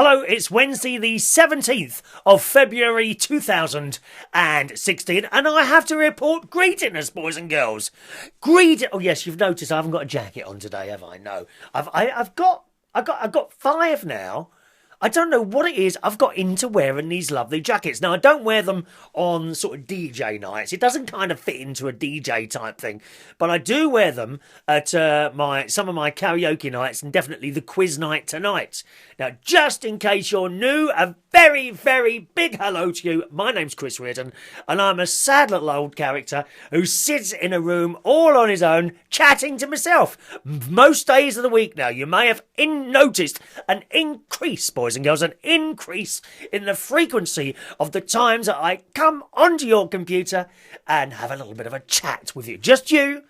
Hello, it's Wednesday the 17th of February 2016 and I have to report greediness, boys and girls. Oh yes, you've noticed I haven't got a jacket on today, have I? No. I've got five now. I don't know what it is. I've got into wearing these lovely jackets. Now, I don't wear them on sort of DJ nights. It doesn't kind of fit into a DJ type thing. But I do wear them at some of my karaoke nights and definitely the quiz night tonight. Now, just in case you're new, a very, very big hello to you. My name's Chris Reardon, and I'm a sad little old character who sits in a room all on his own, chatting to myself. Most days of the week now, you may have noticed an increase, boys and girls, an increase in the frequency of the times that I come onto your computer and have a little bit of a chat with you. Just you,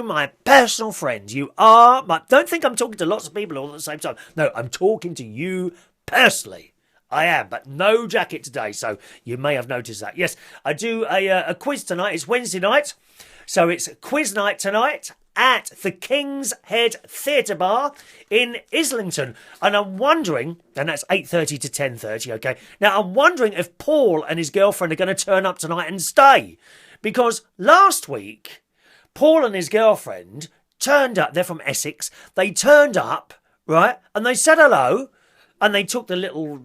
my personal friend. You are my... Don't think I'm talking to lots of people all at the same time. No, I'm talking to you personally. I am, but no jacket today, so you may have noticed that. Yes, I do a quiz tonight. It's Wednesday night, so it's quiz night tonight at the King's Head Theatre Bar in Islington. And I'm wondering, and that's 8:30 to 10:30, okay? Now, I'm wondering if Paul and his girlfriend are going to turn up tonight and stay. Because last week, Paul and his girlfriend turned up. They're from Essex. They turned up, right? And they said hello, and they took the little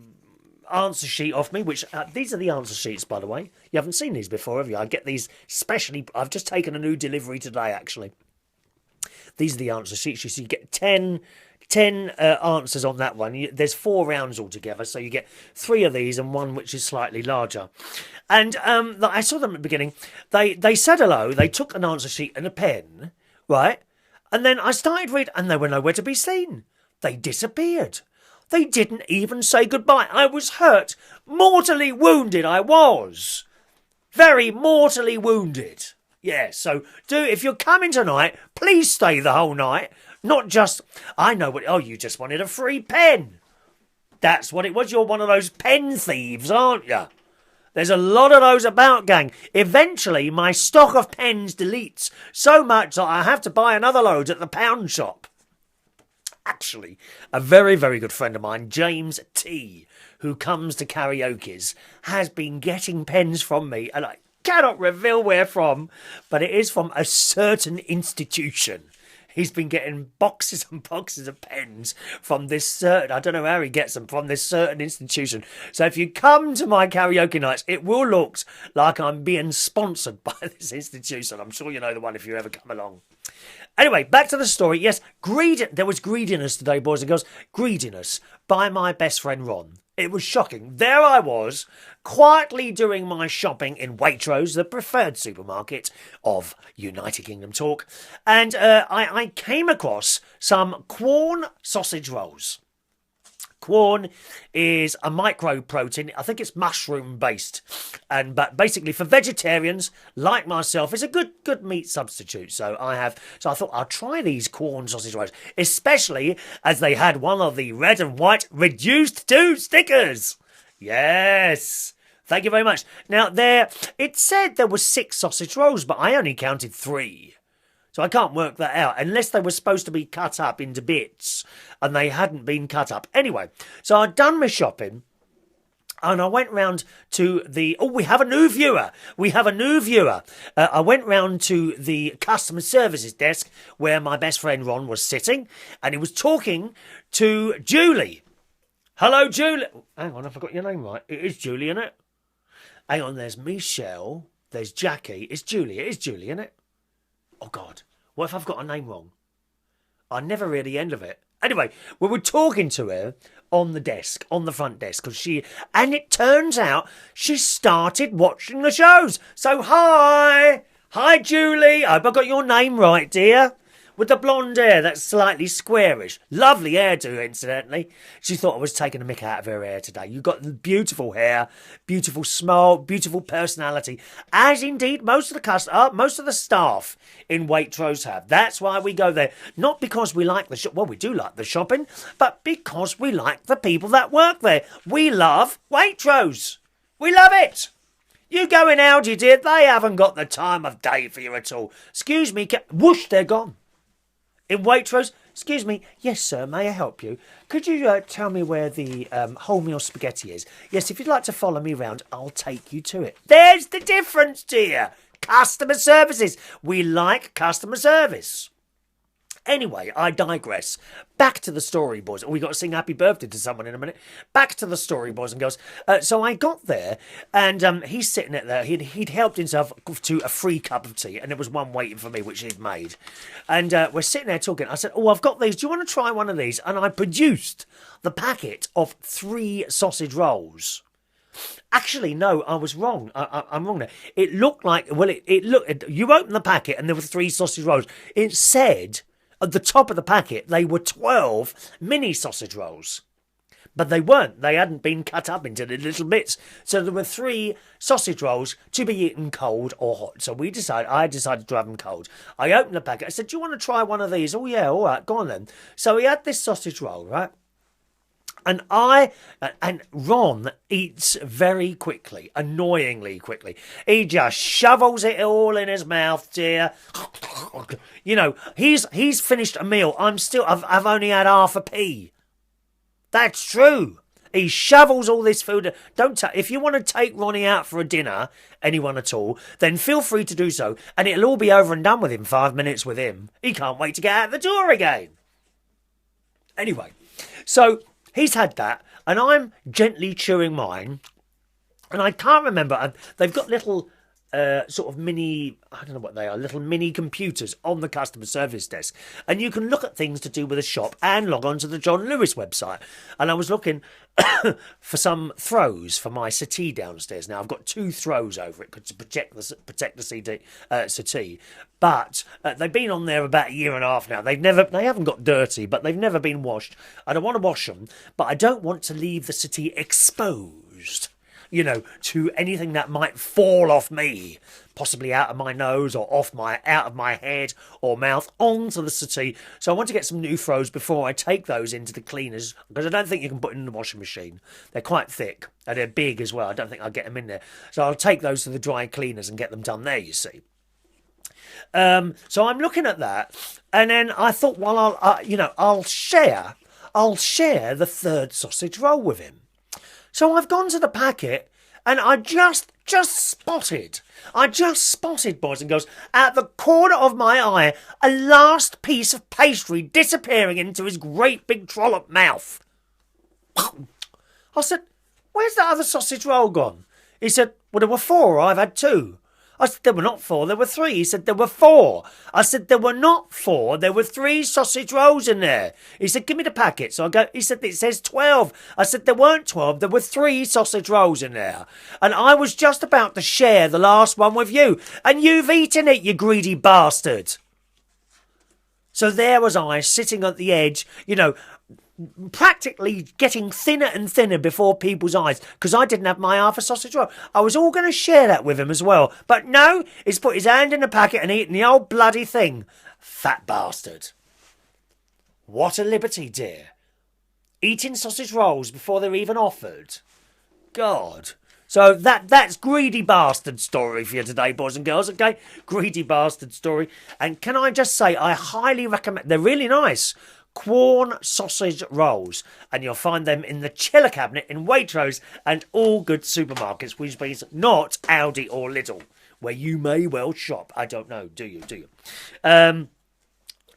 answer sheet off me, which these are the answer sheets, by the way. You haven't seen these before, have you? I get these specially. I've just taken a new delivery today, actually. These are the answer sheets. So you get 10 answers on that one. There's 4 rounds altogether, so you get 3 of these and one which is slightly larger. And I saw them at the beginning. They said hello. They took an answer sheet and a pen, right? And then I started reading, and they were nowhere to be seen. They disappeared. They didn't even say goodbye. I was hurt. Mortally wounded, I was. Very mortally wounded. Yeah, so if you're coming tonight, please stay the whole night. Not just, you just wanted a free pen. That's what it was. You're one of those pen thieves, aren't you? There's a lot of those about, gang. Eventually, my stock of pens deletes so much that I have to buy another load at the pound shop. Actually, a very, very good friend of mine, James T., who comes to karaoke's, has been getting pens from me, and I cannot reveal where from, but it is from a certain institution. He's been getting boxes and boxes of pens from this certain... I don't know how he gets them, from this certain institution. So if you come to my karaoke nights, it will look like I'm being sponsored by this institution. I'm sure you know the one if you ever come along. Anyway, back to the story. Yes, there was greediness today, boys and girls. Greediness by my best friend Ron. It was shocking. There I was, quietly doing my shopping in Waitrose, the preferred supermarket of United Kingdom talk, and I came across some Quorn sausage rolls. Quorn is a micro-protein. I think it's mushroom-based. But basically for vegetarians like myself, it's a good meat substitute. So I thought I'll try these Quorn sausage rolls, especially as they had one of the red and white reduced to stickers. Yes. Thank you very much. Now it said there were 6 sausage rolls, but I only counted 3. So I can't work that out, unless they were supposed to be cut up into bits, and they hadn't been cut up. Anyway, so I'd done my shopping, and I went round to the... Oh, we have a new viewer. I went round to the customer services desk where my best friend Ron was sitting, and he was talking to Julie. Hello, Julie. Hang on, I forgot your name right. It is Julie, isn't it? Hang on, there's Michelle, there's Jackie. It's Julie. It is Julie, isn't it? Oh, God, what if I've got a name wrong? I never hear the end of it. Anyway, we were talking to her on the front desk, and it turns out she started watching the shows. So, hi, Julie. I hope I got your name right, dear. With the blonde hair that's slightly squarish. Lovely hairdo, incidentally. She thought I was taking a mick out of her hair today. You've got beautiful hair, beautiful smile, beautiful personality, as indeed most of the staff in Waitrose have. That's why we go there. Not because we like the shop. Well, we do like the shopping, but because we like the people that work there. We love Waitrose. We love it. You go in Aldi, dear. They haven't got the time of day for you at all. Excuse me. Whoosh, they're gone. In Waitrose, Excuse me. Yes, sir. May I help you? Could you tell me where the wholemeal spaghetti is? Yes, if you'd like to follow me round, I'll take you to it. There's the difference, dear. Customer services. We like customer service. Anyway, I digress. Back to the story, boys. We got to sing happy birthday to someone in a minute. Back to the story, boys and girls. So I got there, and he's sitting there. He'd helped himself to a free cup of tea, and there was one waiting for me, which he'd made. And we're sitting there talking. I said, "Oh, I've got these. Do you want to try one of these?" And I produced the packet of 3 sausage rolls. Actually, no, I was wrong. I'm wrong there. It looked like, well, it looked. You open the packet, and there were 3 sausage rolls. It said, at the top of the packet, they were 12 mini sausage rolls. But they weren't. They hadn't been cut up into little bits. So there were 3 sausage rolls to be eaten cold or hot. So I decided to have them cold. I opened the packet. I said, "Do you want to try one of these?" "Oh, yeah, all right, go on then." So he had this sausage roll, right? And Ron eats very quickly, annoyingly quickly. He just shovels it all in his mouth, dear. You know, he's finished a meal. I've only had half a pea. That's true. He shovels all this food. If you want to take Ronnie out for a dinner, anyone at all, then feel free to do so, and it'll all be over and done with in 5 minutes with him. He can't wait to get out the door again. Anyway, so he's had that, and I'm gently chewing mine, and I can't remember. They've got little sort of mini, I don't know what they are, little mini computers on the customer service desk, and you can look at things to do with the shop and log on to the John Lewis website. And I was looking for some throws for my settee downstairs. Now I've got 2 throws over it to protect the settee, but they've been on there about 1.5 years now. They haven't got dirty, but they've never been washed. I don't want to wash them, but I don't want to leave the settee exposed, you know, to anything that might fall off me, possibly out of my nose or out of my head or mouth onto the settee. So I want to get some new throws before I take those into the cleaners, because I don't think you can put them in the washing machine. They're quite thick and they're big as well. I don't think I'll get them in there. So I'll take those to the dry cleaners and get them done there, you see. So I'm looking at that, and then I thought, well, I'll share the 3rd sausage roll with him. So I've gone to the packet, and I just spotted, boys and girls, at the corner of my eye, a last piece of pastry disappearing into his great big trollop mouth. I said, "Where's that other sausage roll gone?" He said, "Well, there were 4. I've had 2. I said, "There were not 4, there were 3. He said, "There were 4. I said, "There were not 4, there were 3 sausage rolls in there." He said, "Give me the packet." So he said, "It says 12. I said, "There weren't 12, there were 3 sausage rolls in there. And I was just about to share the last one with you, and you've eaten it, you greedy bastard." So there was I, sitting at the edge, you know, practically getting thinner and thinner before people's eyes, because I didn't have my half a sausage roll. I was all going to share that with him as well, but no, he's put his hand in the packet and eaten the old bloody thing. Fat bastard. What a liberty, dear. Eating sausage rolls before they're even offered. God. So that's greedy bastard story for you today, boys and girls, okay? Greedy bastard story. And can I just say, I highly recommend, they're really nice. Quorn sausage rolls, and you'll find them in the chiller cabinet in Waitrose and all good supermarkets, which means not Aldi or Lidl, where you may well shop. I don't know, do you?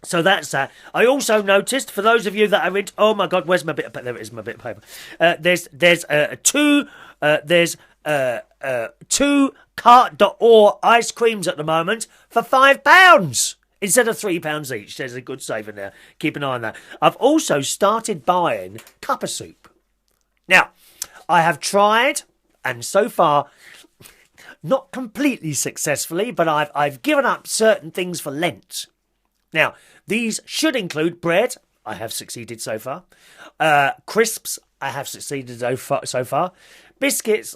So that's that. I also noticed, for those of you that are into, oh my God, where's my bit of paper? There it is, my bit of paper. There's 2 cart.or ice creams at the moment for £5. Instead of £3 each. There's a good saving there. Keep an eye on that. I've also started buying cuppa soup. Now, I have tried, and so far, not completely successfully, but I've given up certain things for Lent. Now, these should include bread. I have succeeded so far. Crisps. I have succeeded so far. Biscuits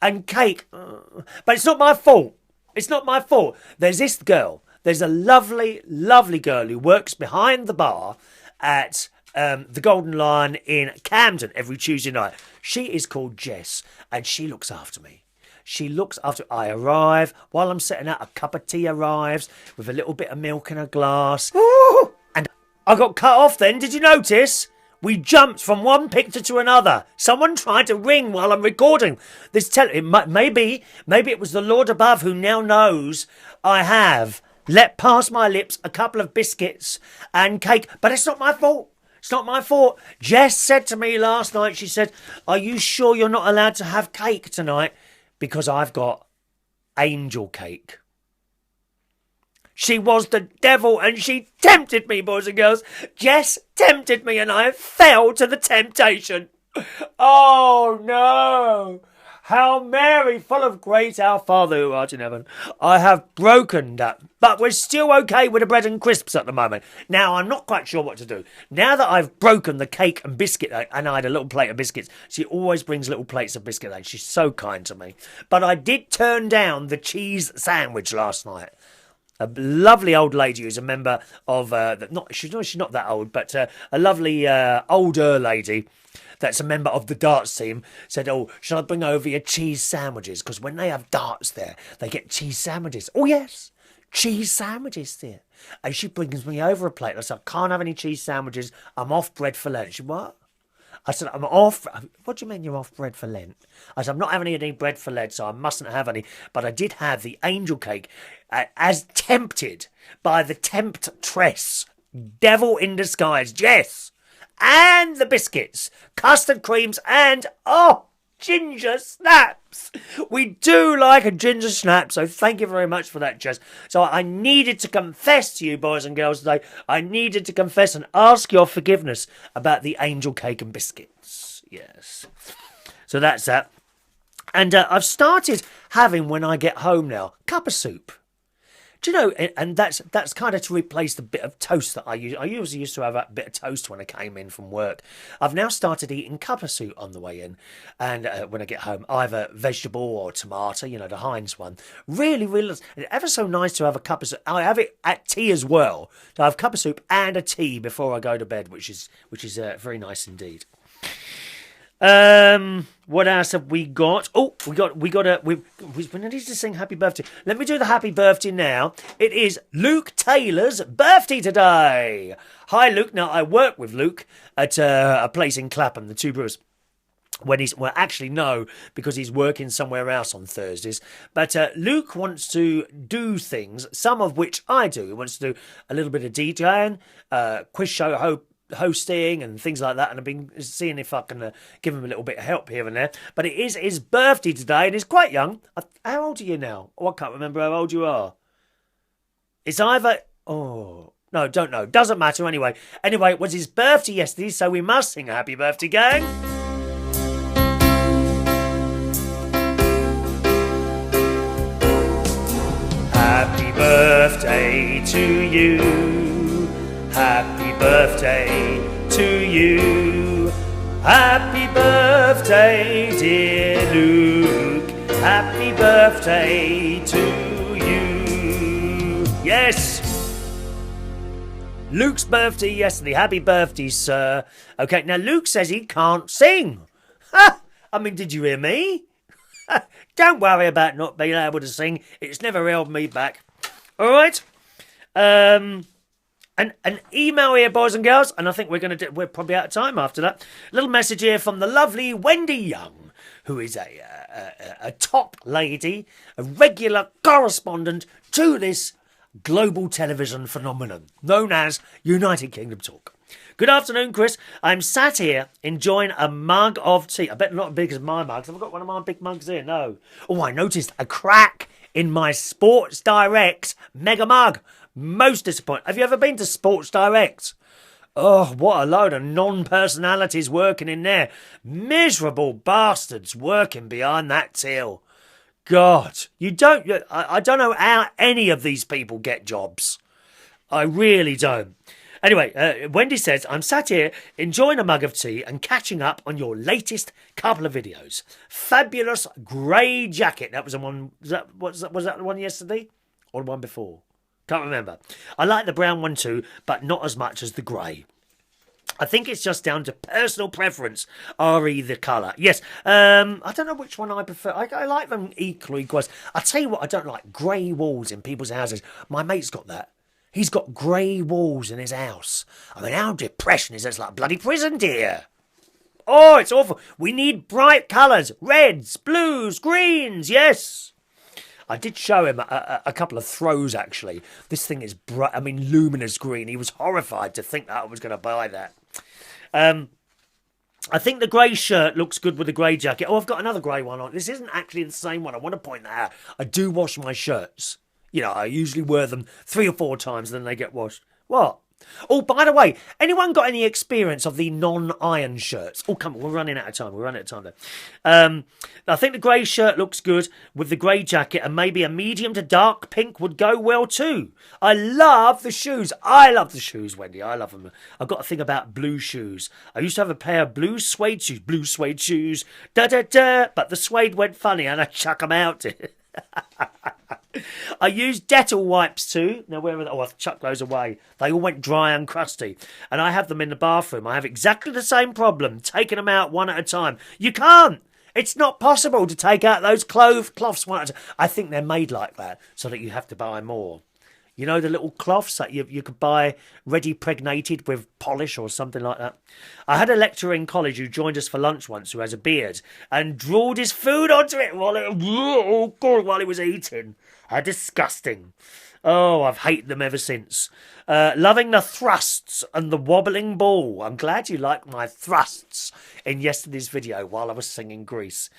and cake. But it's not my fault. It's not my fault. There's this girl. There's a lovely, lovely girl who works behind the bar at the Golden Lion in Camden every Tuesday night. She is called Jess, and she looks after me. She looks after. I arrive while I'm setting out. A cup of tea arrives with a little bit of milk in a glass. Ooh! And I got cut off then, did you notice? We jumped from one picture to another. Someone tried to ring while I'm recording. Maybe it was the Lord above who now knows I have let past my lips a couple of biscuits and cake. But it's not my fault. It's not my fault. Jess said to me last night, she said, are you sure you're not allowed to have cake tonight? Because I've got angel cake. She was the devil and she tempted me, boys and girls. Jess tempted me and I fell to the temptation. Oh, no. Hail Mary, full of grace, our Father who art in heaven. I have broken that, but we're still okay with the bread and crisps at the moment. Now, I'm not quite sure what to do. Now that I've broken the cake and biscuit, and I had a little plate of biscuits, she always brings little plates of biscuit, and she's so kind to me. But I did turn down the cheese sandwich last night. A lovely old lady who's a member of, she's not that old, but a lovely older lady that's a member of the darts team said, oh, shall I bring over your cheese sandwiches? Because when they have darts there, they get cheese sandwiches. Oh, yes, cheese sandwiches there. And she brings me over a plate. I said, I can't have any cheese sandwiches. I'm off bread for Lent. She said, what? I said, I'm off. What do you mean you're off bread for Lent? I said, I'm not having any bread for Lent, so I mustn't have any. But I did have the angel cake as tempted by the temptress, devil in disguise, Jess, and the biscuits, custard creams, and, ginger snaps. We do like a ginger snap, so thank you very much for that, Jess. So I needed to confess to you, boys and girls, today. I needed to confess and ask your forgiveness about the angel cake and biscuits. Yes. So that's that. And I've started having, when I get home now, cup of soup. Do you know, and that's kind of to replace the bit of toast that I use. I usually used to have a bit of toast when I came in from work. I've now started eating cup of soup on the way in. And when I get home, either vegetable or tomato, the Heinz one. Really, really, ever so nice to have a cup of soup. I have it at tea as well. So I have a cup of soup and a tea before I go to bed, which is very nice indeed. What else have we got? Oh, we need to sing happy birthday. Let me do the happy birthday now. It is Luke Taylor's birthday today. Hi, Luke. Now, I work with Luke at a place in Clapham, the Two Brewers. No, because he's working somewhere else on Thursdays. But Luke wants to do things, some of which I do. He wants to do a little bit of DJing, quiz show hosting and things like that, and I've been seeing if I can give him a little bit of help here and there. But it is his birthday today, and he's quite young. How old are you now? Oh, I can't remember how old you are. It's either... Oh, no, don't know. Doesn't matter anyway. Anyway, it was his birthday yesterday, so we must sing a happy birthday, gang. Happy birthday to you. Happy birthday to you. Happy birthday, dear Luke. Happy birthday to you. Yes. Luke's birthday yesterday. Happy birthday, sir. Okay, now Luke says he can't sing. Ha! I mean, did you hear me? Don't worry about not being able to sing. It's never held me back. All right. An email here, boys and girls, and I think we're probably out of time after that. A little message here from the lovely Wendy Young, who is a top lady, a regular correspondent to this global television phenomenon known as United Kingdom Talk. Good afternoon, Chris. I'm sat here enjoying a mug of tea. I bet not as big as my mugs. Have I got one of my big mugs here? No. Oh, I noticed a crack in my Sports Direct mega mug. Most disappointing. Have you ever been to Sports Direct? Oh, what a load of non-personalities working in there. Miserable bastards working behind that till. God, I don't know how any of these people get jobs. I really don't. Anyway, Wendy says, I'm sat here enjoying a mug of tea and catching up on your latest couple of videos. Fabulous grey jacket. That was the one. Was that the one yesterday? Or the one before? Can't remember. I like the brown one too, but not as much as the grey. I think it's just down to personal preference, re the colour. Yes, I don't know which one I prefer. I like them equally. I'll tell you what I don't like, grey walls in people's houses. My mate's got that. He's got grey walls in his house. I mean, how depression is this? Like bloody prison, dear. Oh, it's awful. We need bright colours. Reds, blues, greens, yes. I did show him a couple of throws, actually. This thing is bright. I mean, luminous green. He was horrified to think that I was going to buy that. I think the grey shirt looks good with the grey jacket. Oh, I've got another grey one on. This isn't actually the same one. I want to point that out. I do wash my shirts. You know, I usually wear them 3 or 4 times, then they get washed. What? Oh, by the way, anyone got any experience of the non-iron shirts? Oh, come on, we're running out of time. We're running out of time there. I think the grey shirt looks good with the grey jacket, and maybe a medium to dark pink would go well too. I love the shoes. I love the shoes, Wendy. I love them. I've got a thing about blue shoes. I used to have a pair of blue suede shoes, da-da-da, but the suede went funny and I chuck them out. I used Dettol wipes too. Now, where are they? Oh, I've chucked those away. They all went dry and crusty. And I have them in the bathroom. I have exactly the same problem, taking them out one at a time. You can't. It's not possible to take out those cloths one at a time. I think they're made like that so that you have to buy more. You know, the little cloths that you could buy ready pregnated with polish or something like that. I had a lecturer in college who joined us for lunch once who has a beard and drawled his food onto it while he was eating. How disgusting. Oh, I've hated them ever since. Loving the thrusts and the wobbling ball. I'm glad you liked my thrusts in yesterday's video while I was singing Grease.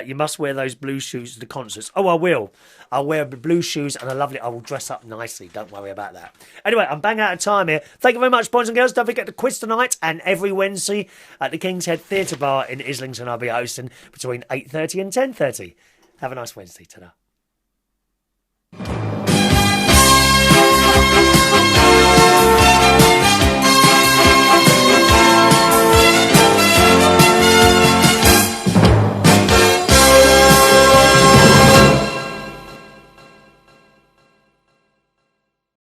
You must wear those blue shoes to the concerts. Oh, I will. I'll wear blue shoes and I will dress up nicely. Don't worry about that. Anyway, I'm bang out of time here. Thank you very much, boys and girls. Don't forget the quiz tonight and every Wednesday at the King's Head Theatre Bar in Islington. I'll be hosting between 8:30 and 10:30. Have a nice Wednesday. Ta-da.